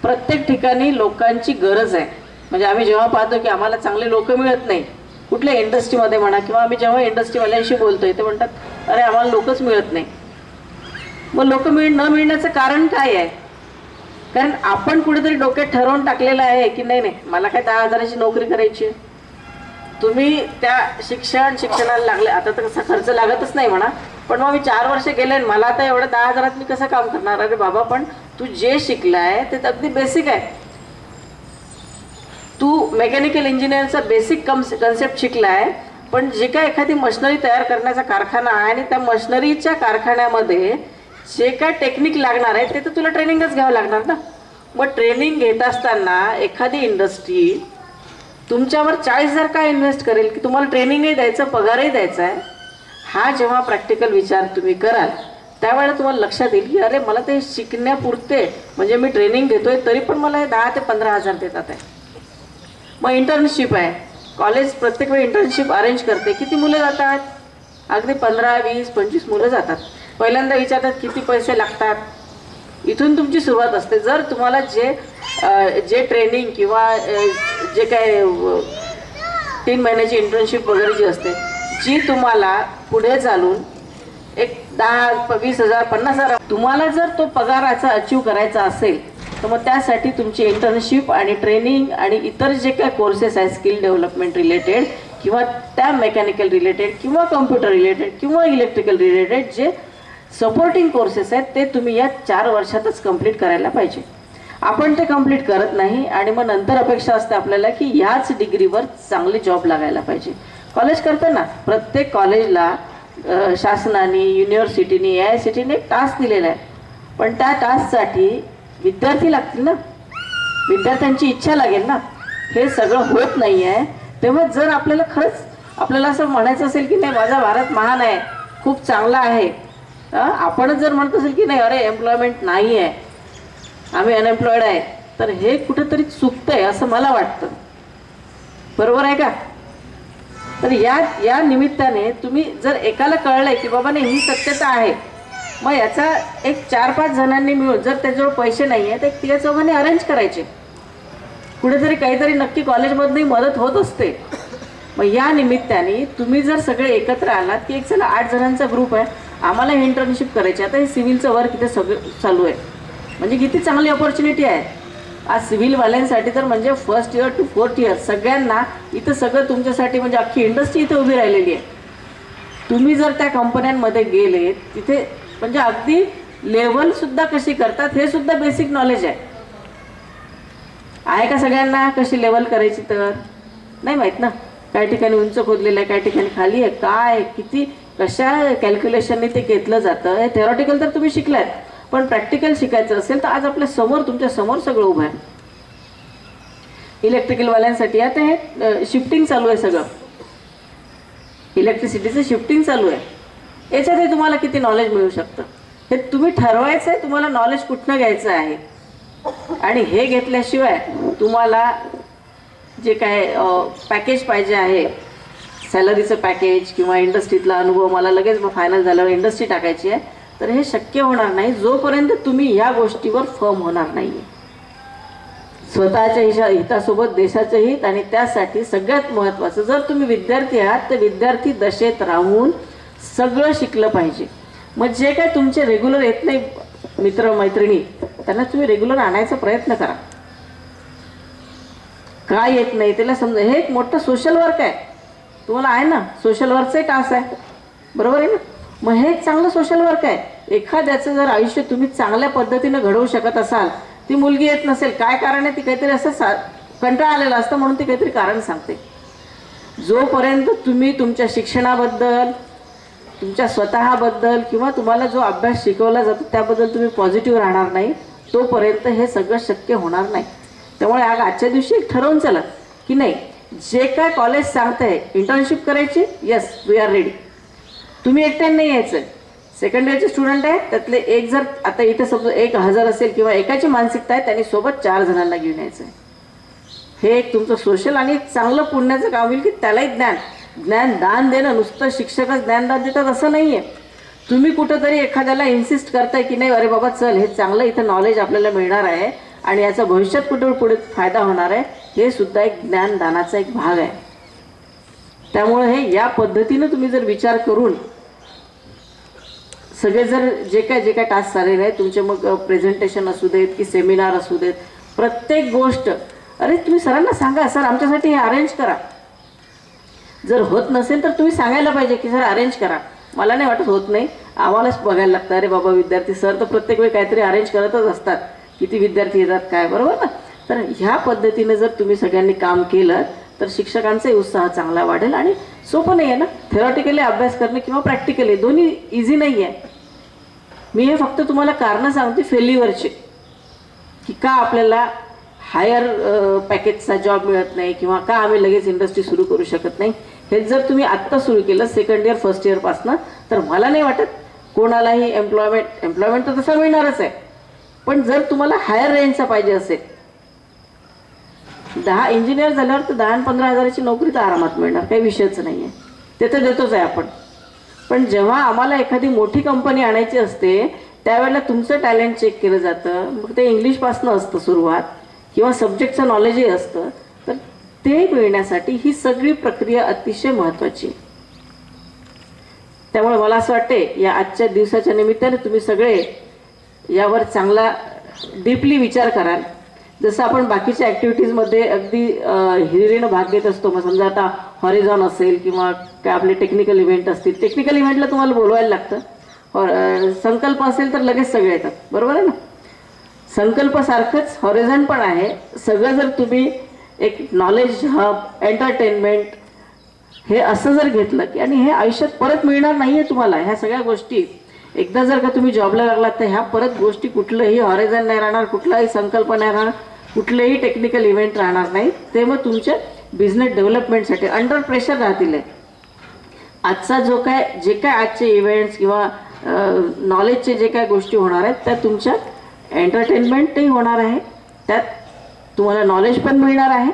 प्रत्येक ठिकाणी लोकांची गरज आहे. म्हणजे आम्ही जेव्हा पाहतो की आम्हाला चांगले लोक मिळत नाही कुठल्या इंडस्ट्रीमध्ये म्हणा, किंवा आम्ही जेव्हा इंडस्ट्रीवाल्यांशी बोलतोय ते म्हणतात अरे आम्हाला लोकच मिळत नाही. मग लोक न मिळण्याचं कारण काय आहे? कारण आपण कुठेतरी डोक्यात ठरवून टाकलेलं आहे की नाही नाही मला काय 10,000ची नोकरी करायची आहे. तुम्ही त्या शिक्षणाला लागले, आता तर कसा खर्च लागतच नाही म्हणा, पण मग मी 4 वर्ष गेले मला आता एवढं 10,000 मी कसं काम करणार? अरे बाबा, पण तू जे शिकलाय ते अगदी बेसिक आहे. तू मेकॅनिकल इंजिनिअरचा बेसिक कन्सेप्ट शिकलाय, पण जे काय एखादी मशिनरी तयार करण्याचा कारखाना आहे आणि त्या मशिनरीच्या कारखान्यामध्ये जे काय टेक्निक लागणार आहे ते तर तुला ट्रेनिंगच घ्यावं लागणार ना. मग ट्रेनिंग घेत असताना एखादी इंडस्ट्री तुमच्यावर 40,000 का इन्व्हेस्ट करेल की तुम्हाला ट्रेनिंगही द्यायचं, पगारही द्यायचा आहे? हा जेव्हा प्रॅक्टिकल विचार तुम्ही कराल त्यावेळेला तुम्हाला लक्षात येईल की अरे मला ते शिकण्यापुरते, म्हणजे मी ट्रेनिंग घेतोय तरी पण मला हे 10,000 ते 15,000 देतात आहे. मग इंटर्नशिप आहे, कॉलेज प्रत्येक वेळी इंटर्नशिप अरेंज करते. किती मुलं जातात? अगदी 15, 20, 25 मुलं जातात. पहिल्यांदा विचारतात किती पैसे लागतात. इथून तुमची सुरुवात असते. जर तुम्हाला जे ट्रेनिंग किंवा जे काय 3 महिन्याची इंटर्नशिप वगैरे जी असते, जी तुम्हाला पुढे चालून एक 10, 20,000, 50,000 तुम्हाला जर तो पगाराचा अचीव करायचा असेल तर मग त्यासाठी तुमची इंटर्नशिप आणि ट्रेनिंग आणि इतर जे काय कोर्सेस आहेत स्किल डेव्हलपमेंट रिलेटेड किंवा त्या मेकॅनिकल रिलेटेड किंवा कम्प्युटर रिलेटेड किंवा इलेक्ट्रिकल रिलेटेड जे सपोर्टिंग कोर्सेस आहेत ते तुम्ही या 4 वर्षातच कंप्लीट करायला पाहिजे. आपण ते कंप्लीट करत नाही आणि मग नंतर अपेक्षा असते आपल्याला की ह्याच डिग्रीवर चांगले जॉब लागायला पाहिजे. कॉलेज करताना प्रत्येक कॉलेजला शासनाने, युनिव्हर्सिटीने, AICTEने एक टास्क दिलेला आहे, पण त्या टास्कसाठी विद्यार्थी लागतील ना, विद्यार्थ्यांची इच्छा लागेल ना. हे सगळं होत नाही आहे. तेव्हा जर आपल्याला खरंच आपल्याला असं म्हणायचं असेल की नाही माझा भारत महान आहे, खूप चांगला आहे, आपणच जर म्हणत असेल की नाही अरे एम्प्लॉयमेंट नाही आहे, आम्ही अनएम्प्लॉयड आहे, तर हे कुठेतरी चुकतंय असं मला वाटतं. बरोबर आहे का? तर या निमित्ताने तुम्ही जर एकाला कळलंय की बाबा नाही ही सत्यता आहे, मग याचा एक 4-5 जणांनी मिळून जर त्याच्याजवळ पैसे नाही आहे तर एक 3-4 अरेंज करायचे. कुठेतरी काहीतरी नक्की कॉलेजमधनंही मदत होत असते. मग या निमित्ताने तुम्ही जर सगळे एकत्र आलात की एक चला 8 जणांचा ग्रुप आहे, आम्हाला हे इंटर्नशिप करायची. आता हे सिव्हिलचं वर्क इथे सगळं चालू आहे, म्हणजे किती चांगली अपॉर्च्युनिटी आहे. आज सिव्हिलवाल्यांसाठी तर म्हणजे 1st year to 4th year सगळ्यांना इथं सगळं तुमच्यासाठी, म्हणजे अख्खी इंडस्ट्री इथे उभी राहिलेली आहे. तुम्ही जर त्या कंपन्यांमध्ये गेले तिथे म्हणजे अगदी लेवलसुद्धा कशी करतात हे सुद्धा बेसिक नॉलेज आहे का सगळ्यांना? कशी लेवल करायची तर नाही माहीत ना. काही ठिकाणी उंच खोदलेलं आहे, काही ठिकाणी खाली आहे, काय किती कशा कॅल्क्युलेशनने ते घेतलं जातं. हे थेरॉटिकल तर तुम्ही शिकलात, पण प्रॅक्टिकल शिकायचं असेल तर आज आपल्या समोर तुमच्या समोर सगळं उभं आहे. इलेक्ट्रिकलवाल्यांसाठी आता हे शिफ्टिंग चालू आहे, सगळं इलेक्ट्रिसिटीचं शिफ्टिंग चालू आहे. याच्यातही तुम्हाला किती नॉलेज मिळू शकतं हे तुम्ही ठरवायचं आहे, तुम्हाला नॉलेज कुठनं घ्यायचं आहे. आणि हे घेतल्याशिवाय तुम्हाला जे काय पॅकेज पाहिजे आहे, सॅलरीचं पॅकेज किंवा इंडस्ट्रीतला अनुभव, मला लगेच फायनल झाल्यावर इंडस्ट्री टाकायची आहे, तर हे शक्य होणार नाही जोपर्यंत तुम्ही या गोष्टीवर फर्म होणार नाही. स्वतःच्या हितासोबत देशाचं हित, आणि त्यासाठी सगळ्यात महत्त्वाचं जर तुम्ही विद्यार्थी आहात तर विद्यार्थी दशेत राहून सगळं शिकलं पाहिजे. मग जे काय तुमचे रेग्युलर येत नाही मित्र मैत्रिणी त्यांना तुम्ही रेग्युलर आणायचा प्रयत्न करा. काय येत नाही त्याला समजा. हे एक मोठं सोशल वर्क आहे, तुम्हाला आहे ना, सोशल वर्कचाही टास्क आहे, बरोबर आहे ना. मग हे एक चांगलं सोशल वर्क आहे. एखाद्याचं जर आयुष्य तुम्ही चांगल्या पद्धतीनं घडवू शकत असाल, ती मुलगी येत नसेल, काय कारण आहे, ती काहीतरी असं कंटाळा आलेला असतं म्हणून ती काहीतरी कारण सांगते. जोपर्यंत तुम्ही तुमच्या शिक्षणाबद्दल, तुमच्या स्वतःबद्दल किंवा तुम्हाला जो अभ्यास शिकवला जातो त्याबद्दल तुम्ही पॉझिटिव्ह राहणार नाही, तोपर्यंत हे सगळं शक्य होणार नाही. त्यामुळे आजच्या दिवशी एक ठरवून चला की नाही, जे काय कॉलेज सांगतंय इंटर्नशिप करायची, येस वी आर रेडी. तुम्ही एकट्याने नाही यायचं. सेकंड इयरचे स्टुडंट आहे त्यातले एक जर आता इथे समजा 1,000 असेल किंवा एकाची मानसिकता आहे, त्यांनी सोबत 4 जणांना घेऊन यायचं आहे. हे एक तुमचं सोशल आणि चांगलं पुण्याचं काम होईल की त्यालाही ज्ञानदान देणं. नुसतं शिक्षकच ज्ञानदान देतात असं नाही आहे. तुम्ही कुठंतरी एखाद्याला इन्सिस्ट करताय की नाही अरे बाबा चल हे चांगलं इथं नॉलेज आपल्याला मिळणार आहे, आणि याचा भविष्यात कुठे पुढे फायदा होणार आहे हे सुद्धा एक ज्ञानदानाचा एक भाग आहे. त्यामुळे हे या पद्धतीनं तुम्ही जर विचार करून सगळे जर जे काय टास्क झालेले आहेत तुमचे, मग प्रेझेंटेशन असू देत की सेमिनार असू देत, प्रत्येक गोष्ट अरे तुम्ही सरांना सांगा, सर आमच्यासाठी हे अरेंज करा. जर होत नसेल तर तुम्ही सांगायला पाहिजे की सर अरेंज करा. मला नाही वाटत होत नाही, आम्हालाच बघायला लागतं. अरे बाबा विद्यार्थी, सर तर प्रत्येक वेळी काहीतरी अरेंज करतच असतात, किती विद्यार्थी येतात काय, बरोबर ना. तर ह्या पद्धतीने जर तुम्ही सगळ्यांनी काम केलं तर शिक्षकांचाही उत्साह चांगला वाढेल. आणि सोपं नाही आहे ना थेरॉटिकली अभ्यास करणं किंवा प्रॅक्टिकली, दोन्ही इझी नाही आहे. मी हे फक्त तुम्हाला कारणं सांगते फेल्युअरचे, की का आपल्याला हायर पॅकेजचा जॉब मिळत नाही किंवा का आम्ही लगेच इंडस्ट्री सुरू करू शकत नाही. हे जर तुम्ही आत्ता सुरू केलं सेकंड इयर फर्स्ट इयरपासनं, तर मला नाही वाटत कोणालाही एम्प्लॉयमेंट तर तसा मिळणारच आहे. पण जर तुम्हाला हायर रेंजचा पाहिजे असेल, 10 इंजिनियर झाल्यावर तर 10 आणि 15 हजाराची नोकरी तर आरामात मिळणार, काही विषयच नाही आहे, ते तर देतोच आहे आपण. पण जेव्हा आम्हाला एखादी मोठी कंपनी आणायची असते त्यावेळेला तुमचं टॅलेंट चेक केलं जातं. मग ते इंग्लिशपासनं असतं सुरुवात किंवा सब्जेक्टचं नॉलेजही असतं. तर ते मिळण्यासाठी ही सगळी प्रक्रिया अतिशय महत्त्वाची. त्यामुळे मला असं वाटते या आजच्या दिवसाच्या निमित्ताने तुम्ही सगळे यावर चांगला डीपली विचार कराल. जसं आपण बाकीच्या ॲक्टिव्हिटीजमध्ये अगदी हिरिरीनं भाग घेत असतो. मग समजा आता हॉरिझॉन असेल किंवा काय आपले टेक्निकल इव्हेंट असतील, टेक्निकल इव्हेंटला तुम्हाला बोलवायला लागतं. संकल्प असेल तर लगेच सगळे येतात, बरोबर आहे ना. संकल्पसारखंच हॉरिझॉन पण आहे. सगळं जर तुम्ही एक नॉलेज हब, एंटरटेनमेंट हे असं जर घेतलं की, आणि हे आयुष्यात परत मिळणार नाही आहे तुम्हाला. ह्या सगळ्या गोष्टी एकदा जर का तुम्ही जॉबला लागलात तर ह्या परत गोष्टी, कुठलंही हॉरिझॉन नाही राहणार, कुठलाही संकल्प नाही राहणार, कुठलेही टेक्निकल इव्हेंट राहणार नाही. ते मग तुमच्या बिझनेस डेव्हलपमेंटसाठी अंडर प्रेशर राहतील. आजचा जे काय आजचे इव्हेंट्स किंवा नॉलेजचे जे काय गोष्टी होणार आहेत त्या तुमच्या एंटरटेनमेंटही होणार आहे, त्यात तुम्हाला नॉलेज पण मिळणार आहे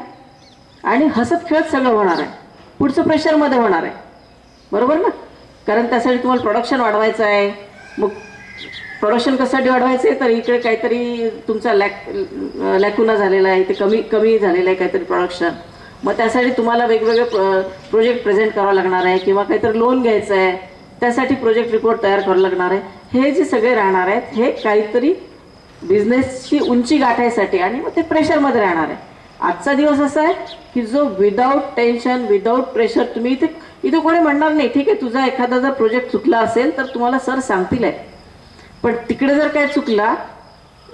आणि हसत खेळत सगळं होणार आहे. पुढचं प्रेशरमध्ये होणार आहे, बरोबर ना. कारण त्यासाठी तुम्हाला प्रोडक्शन वाढवायचं आहे. मग प्रोडक्शन कशासाठी वाढवायचं आहे तर इकडे काहीतरी तुमचा लॅकुना झालेला आहे, ते कमी झालेलं आहे काहीतरी प्रोडक्शन. मग त्यासाठी तुम्हाला वेगवेगळे प्रोजेक्ट प्रेझेंट करावं लागणार आहे किंवा काहीतरी लोन घ्यायचं आहे, त्यासाठी प्रोजेक्ट रिपोर्ट तयार करावं लागणार आहे. हे जे सगळे राहणार आहेत हे काहीतरी बिझनेसची उंची गाठायसाठी, आणि मग ते प्रेशरमध्ये राहणार आहे. आजचा दिवस असा आहे की जो विदाऊट टेन्शन, विदाऊट प्रेशर, तुम्ही इथे कोणी म्हणणार नाही ठीक आहे तुझा एखादा जर प्रोजेक्ट चुकला असेल तर तुम्हाला सर सांगतील आहे. पण तिकडे जर काय चुकला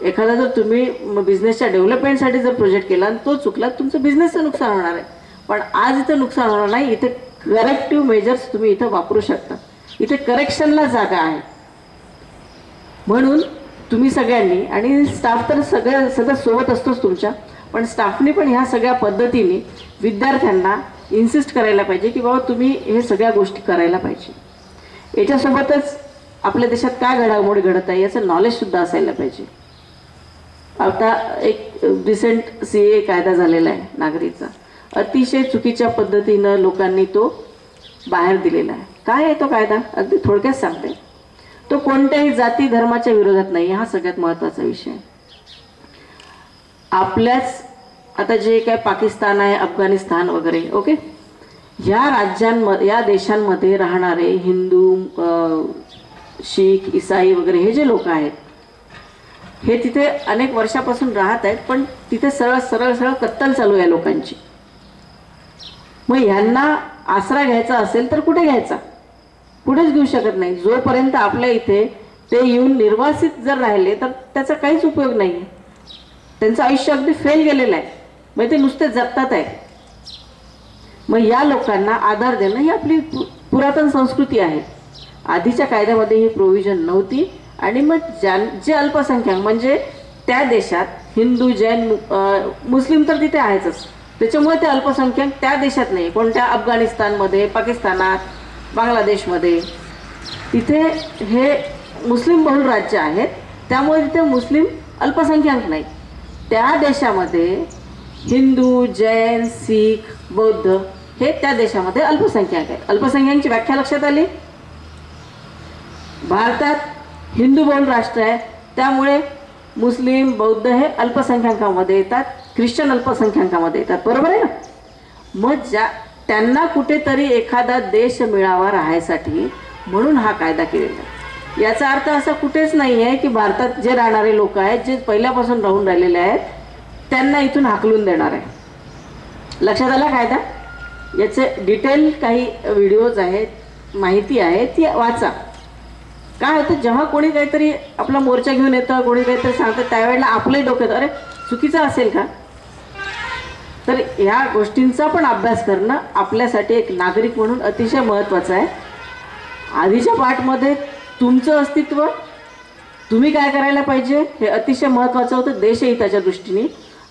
एखादा, जर तुम्ही बिझनेसच्या डेव्हलपमेंटसाठी जर प्रोजेक्ट केला आणि तो चुकला, तुमचं बिझनेसचं नुकसान होणार आहे. पण आज इथं नुकसान होणार नाही. इथे करेक्टिव्ह मेजर्स तुम्ही इथं वापरू शकता. इथे करेक्शनला जागा आहे. म्हणून तुम्ही सगळ्यांनी, आणि स्टाफ तर सगळं सोबत असतोच तुमच्या, पण स्टाफने पण ह्या सगळ्या पद्धतीने विद्यार्थ्यांना इन्सिस्ट करायला पाहिजे की बाबा तुम्ही हे सगळ्या गोष्टी करायला पाहिजे. याच्यासोबतच आपल्या देशात काय घडामोडी घडत आहे याचं नॉलेजसुद्धा असायला पाहिजे. आता एक रिसेंट CA कायदा झालेला आहे नागरीचा, अतिशय चुकीच्या पद्धतीनं लोकांनी तो बाहेर दिलेला आहे. काय आहे तो कायदा, अगदी थोडक्यात सांगते. तो कोणत्याही जाती धर्माच्या विरोधात नाही, हा सगळ्यात महत्त्वाचा विषय. आपल्याच आता जे काय पाकिस्तान आहे, अफगाणिस्तान वगैरे, ओके, ह्या राज्यांमध्ये, या देशांमध्ये राहणारे हिंदू, शीख, ईसाई वगैरे हे जे लोक आहेत हे तिथे अनेक वर्षापासून राहत आहेत, पण तिथे सरळ कत्तल चालू आहे लोकांची. मग ह्यांना आसरा घ्यायचा असेल तर कुठे घ्यायचा, कुठेच घेऊ शकत नाही. जोपर्यंत आपल्या इथे ते येऊन निर्वासित जर राहिले तर त्याचा काहीच उपयोग नाही आहे. त्यांचं आयुष्य अगदी फेल गेलेलं आहे, मग ते नुसते जगतात आहे. मग या लोकांना आधार देणं ही आपली पुरातन संस्कृती आहे. आधीच्या कायद्यामध्ये ही प्रोव्हिजन नव्हती. आणि मग जे अल्पसंख्याक म्हणजे त्या देशात हिंदू, जैन, मुस्लिम तर तिथे आहेतच, त्याच्यामुळे ते अल्पसंख्याक त्या देशात नाही. कोणत्या अफगाणिस्तानमध्ये, पाकिस्तानात, बांगलादेशमध्ये तिथे हे मुस्लिम बहुल राज्य आहेत, त्यामुळे तिथे मुस्लिम अल्पसंख्याक नाही. त्या देशामध्ये हिंदू, जैन, शीख, बौद्ध हे त्या देशामध्ये अल्पसंख्याक आहेत. अल्पसंख्याकांची व्याख्या लक्षात आली. भारतात हिंदू बहुल राष्ट्र आहे, त्यामुळे मुस्लिम बौद्ध हे अल्पसंख्याकामध्ये येतात, ख्रिश्चन अल्पसंख्याकामध्ये येतात, बरोबर आहे ना. मग त्यांना कुठेतरी एखादा देश मिळावा राहायसाठी म्हणून हा कायदा केलेला आहे. याचा अर्थ असा कुठेच नाही आहे की भारतात जे राहणारे लोक आहेत, जे पहिल्यापासून राहून राहिलेले आहेत, त्यांना इथून हाकलून देणार आहे. लक्षात आला कायदा. याचे डिटेल काही व्हिडिओज आहेत, माहिती आहे, ती वाचा. काय होतं, जेव्हा कोणी काहीतरी आपला मोर्चा घेऊन येतं, कोणी काहीतरी सांगतं, त्यावेळेला आपले डोक्यात अरे चुकीचं असेल का. तर ह्या गोष्टींचा पण अभ्यास करणं आपल्यासाठी एक नागरिक म्हणून अतिशय महत्त्वाचं आहे. आधीच्या पाठमध्ये तुमचं अस्तित्व, तुम्ही काय करायला पाहिजे हे अतिशय महत्त्वाचं होतं देशहिताच्या दृष्टीने.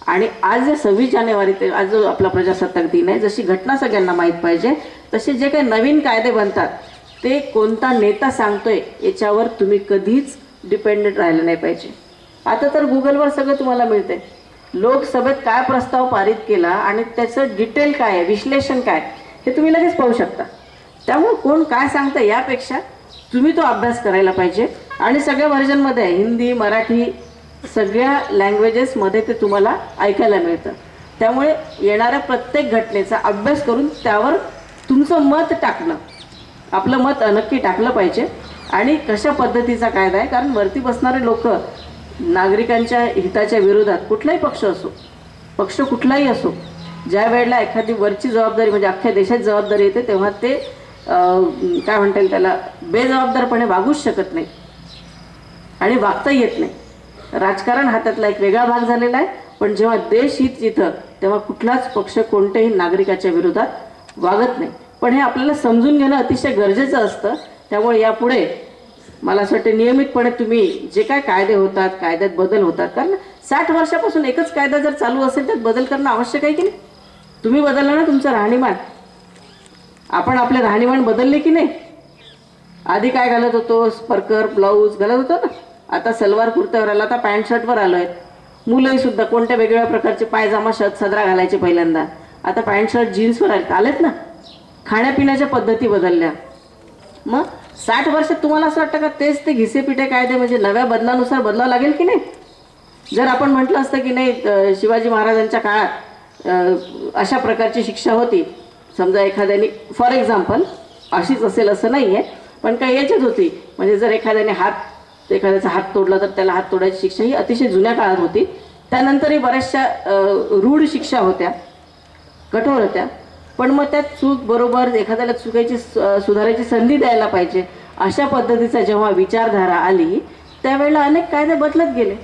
आणि आज जे 26 जानेवारी ते आज जो आपला प्रजासत्ताक दिन आहे, जशी घटना सगळ्यांना माहीत पाहिजे, तसे जे काही नवीन कायदे बनतात ते कोणता नेता सांगतोय याच्यावर तुम्ही कधीच डिपेंडेंट राहिलं नाही पाहिजे. आता तर गुगलवर सगळं तुम्हाला मिळते. लोकसभेत काय प्रस्ताव पारित केला आणि त्याचं डिटेल काय आहे, विश्लेषण काय, हे तुम्ही लगेच पाहू शकता. त्यामुळे कोण काय सांगतं यापेक्षा तुम्ही तो अभ्यास करायला पाहिजे. आणि सगळ्या व्हर्जनमध्ये आहे, हिंदी, मराठी, सगळ्या लँग्वेजेसमध्ये ते तुम्हाला ऐकायला मिळतं. त्यामुळे येणाऱ्या प्रत्येक घटनेचा अभ्यास करून त्यावर तुमचं मत टाकणं, आपलं मत नक्की टाकलं पाहिजे. आणि कशा पद्धतीचा कायदा आहे, कारण वरती बसणारे लोक नागरिकांच्या हिताच्या विरोधात, कुठलाही पक्ष असो, पक्ष कुठलाही असो, ज्या वेळेला एखादी वरची जबाबदारी म्हणजे अख्ख्या देशाची जबाबदारी येते, तेव्हा ते काय म्हणता येईल त्याला, बेजबाबदारपणे वागूच शकत नाही आणि वागता येत नाही. राजकारण हा त्यातला एक वेगळा भाग झालेला आहे. पण जेव्हा देश हित येतं तेव्हा कुठलाच पक्ष कोणत्याही नागरिकाच्या विरोधात वागत नाही. पण हे आपल्याला समजून घेणं अतिशय गरजेचं असतं. त्यामुळे यापुढे मला असं वाटतं नियमितपणे तुम्ही जे काय कायदे होतात, कायद्यात बदल होतात, कारण 60 वर्षापासून एकच कायदा जर चालू असेल तर बदल करणं आवश्यक आहे की नाही. तुम्ही बदललं ना तुमचं राहणीमान, आपण आपले राहणीमान बदलले की नाही. आधी काय घालत होतो, स्पर्कर ब्लाऊज घालत होतो ना, आता सलवार कुर्त्यावर आला, आता पॅन्ट शर्टवर आलो आहे. मुलंही सुद्धा कोणत्या वेगवेगळ्या प्रकारचे पायजामा शर्ट सदरा घालायचे पहिल्यांदा, आता पॅन्ट शर्ट जीन्सवर आलेत ना. खाण्यापिण्याच्या पद्धती बदलल्या. मग 60 वर्षात तुम्हाला असं वाटतं का तेच ते घिसेपिटे कायदे म्हणजे नव्या बदलानुसार बदलावं लागेल की नाही. जर आपण म्हटलं असतं की नाही शिवाजी महाराजांच्या काळात अशा प्रकारची शिक्षा होती, समजा एखाद्याने फॉर एक्झाम्पल अशीच असेल असं नाही आहे, पण काही याच्यात होती, म्हणजे जर एखाद्याने एखाद्याचा हात तोडला तर त्याला हात तोडायची शिक्षा ही अतिशय जुन्या काळात होती. त्यानंतरही बऱ्याचशा रूढ शिक्षा होत्या, कठोर होत्या. पण मग त्यात चूक बरोबर एखाद्याला चुकायची सुधारायची संधी द्यायला पाहिजे. अशा पद्धतीचा जेव्हा विचारधारा आली त्यावेळेला अनेक कायदे बदलत गेले.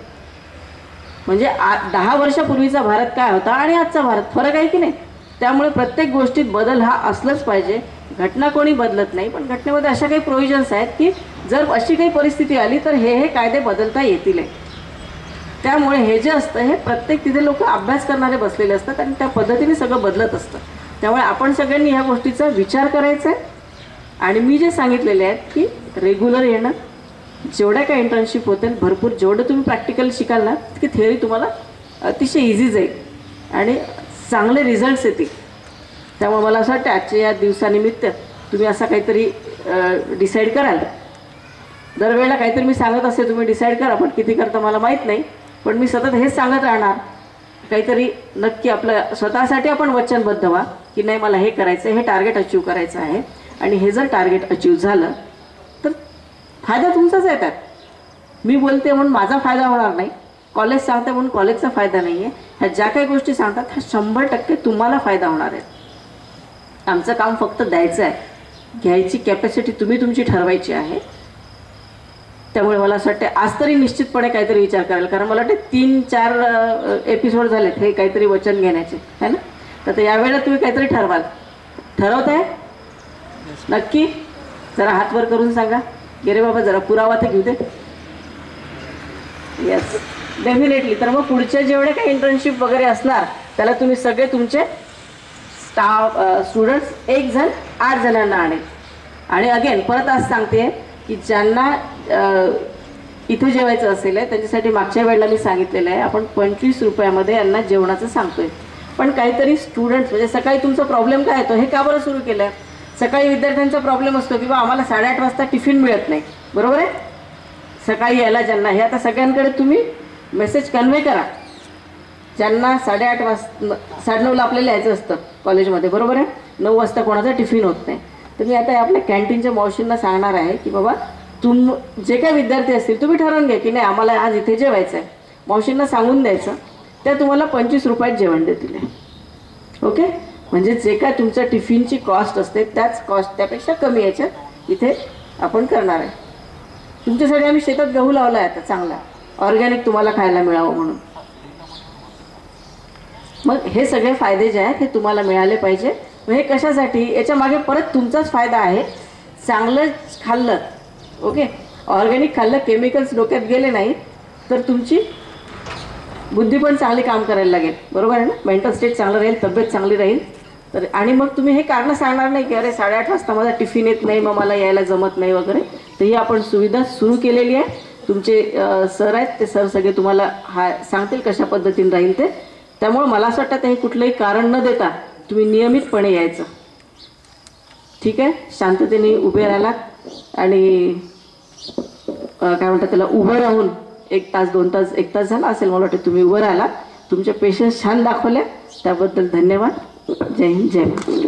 म्हणजे 10 वर्षापूर्वीचा भारत काय होता आणि आजचा भारत फरक आहे की नाही. त्यामुळे प्रत्येक गोष्टीत बदल हा असलाच पाहिजे. घटना कोणी बदलत नाही, पण घटनेमध्ये अशा काही प्रोव्हिजन्स आहेत की जर अशी काही परिस्थिती आली तर हे कायदे बदलता येतील. त्यामुळे हे जे असतं हे प्रत्येक तिथे लोक अभ्यास करणारे बसलेले असतात आणि त्या पद्धतीने सगळं बदलत असतं. त्यामुळे आपण सगळ्यांनी ह्या गोष्टीचा विचार करायचा आहे. आणि मी जे सांगितलेले आहेत की रेग्युलर येणं, जेवढ्या काही इंटर्नशिप होतील भरपूर, जेवढं तुम्ही प्रॅक्टिकल शिकाल ना तितकी थिअरी तुम्हाला अतिशय इझी जाईल आणि चांगले रिझल्ट्स येतील. त्यामुळे मला असं वाटतं आजच्या या दिवसानिमित्त तुम्ही असं काहीतरी डिसाईड कराल. दरवेळेला काहीतरी मी सांगत असते, तुम्ही डिसाईड करा, पण किती करता मला माहीत नाही. पण मी सतत हेच सांगत राहणार. काहीतरी नक्की आपलं स्वतःसाठी आपण वचनबद्ध व्हा की नाही मला हे करायचं आहे, हे टार्गेट अचीव करायचं आहे. आणि हे जर टार्गेट अचीव झालं तर फायदा तुमचाच आहे. त्यात मी बोलते म्हणून माझा फायदा होणार नाही, कॉलेज सांगते म्हणून कॉलेजचा फायदा नाही आहे. ह्या ज्या काही गोष्टी सांगतात ह्या 100% तुम्हाला फायदा होणार आहे. आमचं काम फक्त द्यायचं आहे, घ्यायची कॅपॅसिटी तुम्ही तुमची ठरवायची आहे. त्यामुळे मला असं वाटतं आज तरी निश्चितपणे काहीतरी विचार कराल, कारण मला वाटतं 3-4 एपिसोड झालेत हे काहीतरी वचन घेण्याचे है ना. तर यावेळेला तुम्ही काहीतरी ठरवाल. ठरवत आहे नक्की? जरा हात वर करून सांगा. गेरे बाबा जरा पुरावा तर घेऊ दे. Yes definitely. तर मग पुढच्या जेवढे काही इंटर्नशिप वगैरे असणार त्याला तुम्ही सगळे तुमचे स्टुडंट्स 1 जण 8 जणांना आणेल. आणि अगेन परत आज सांगते की ज्यांना इथे जेवायचं असेल त्यांच्यासाठी मागच्या वेळेला मी सांगितलेलं आहे आपण 25 रुपयामध्ये यांना जेवणाचं सांगतोय. पण काहीतरी स्टुडंट्स म्हणजे सकाळी तुमचा प्रॉब्लेम काय येतो हे का बरं सुरू केलं आहे. सकाळी विद्यार्थ्यांचा प्रॉब्लेम असतो की बा आम्हाला 8:30 वाजता टिफिन मिळत नाही, बरोबर आहे. सकाळी यायला ज्यांना हे आता सगळ्यांकडे तुम्ही मेसेज कन्वे करा. ज्यांना 8:30 वाजता 9:30ला आपल्याला यायचं असतं कॉलेजमध्ये, बरोबर आहे, 9 वाजता कोणाचा टिफिन होत नाही. तर मी आता आपल्या कॅन्टीनच्या मावशींना सांगणार आहे की बाबा जे काही विद्यार्थी असतील तुम्ही ठरवून घ्या की नाही आम्हाला आज इथे जेवायचं आहे. मावशींना सांगून द्यायचं, त्या तुम्हाला 25 रुपयात जेवण देतील. ओके, म्हणजे जे काय तुमच्या टिफिनची कॉस्ट असते त्याच कॉस्ट त्यापेक्षा कमी याच्यात इथे आपण करणार आहे. तुमच्यासाठी आम्ही शेतात गहू लावला आहे आता, चांगला ऑर्गॅनिक तुम्हाला खायला मिळावं म्हणून. मग हे सगळे फायदे जे आहेत हे तुम्हाला मिळाले पाहिजे. मग हे कशासाठी, याच्या मागे परत तुमचाच फायदा आहे. चांगलं खाल्लं, ओके, ऑर्गॅनिक खाल्लं, केमिकल्स डोक्यात गेले नाही तर तुमची बुद्धी पण चांगली काम करायला लागेल, बरोबर आहे ना. मेंटल स्टेट चांगलं राहील, तब्येत चांगली राहील. तर आणि मग तुम्ही हे कारणं सांगणार नाही की अरे 8:30 वाजता माझा टिफिन येत नाही, मग मला यायला जमत नाही वगैरे. तर ही आपण सुविधा सुरू केलेली आहे. तुमचे सर आहेत, ते सर सगळे तुम्हाला सांगतील कशा पद्धतीने राहील ते. त्यामुळे मला असं वाटतं हे कुठलंही कारण न देता तुम्ही नियमितपणे यायचं. ठीक आहे, शांततेने उभे राहिलात आणि काय म्हणतात त्याला, उभं राहून 1 तास 2 तास 1 तास झाला असेल मला वाटतं तुम्ही उभं राहिलात. तुमचे पेशन्स छान दाखवले, त्याबद्दल धन्यवाद. जय हिंद, जय महाराष्ट्र.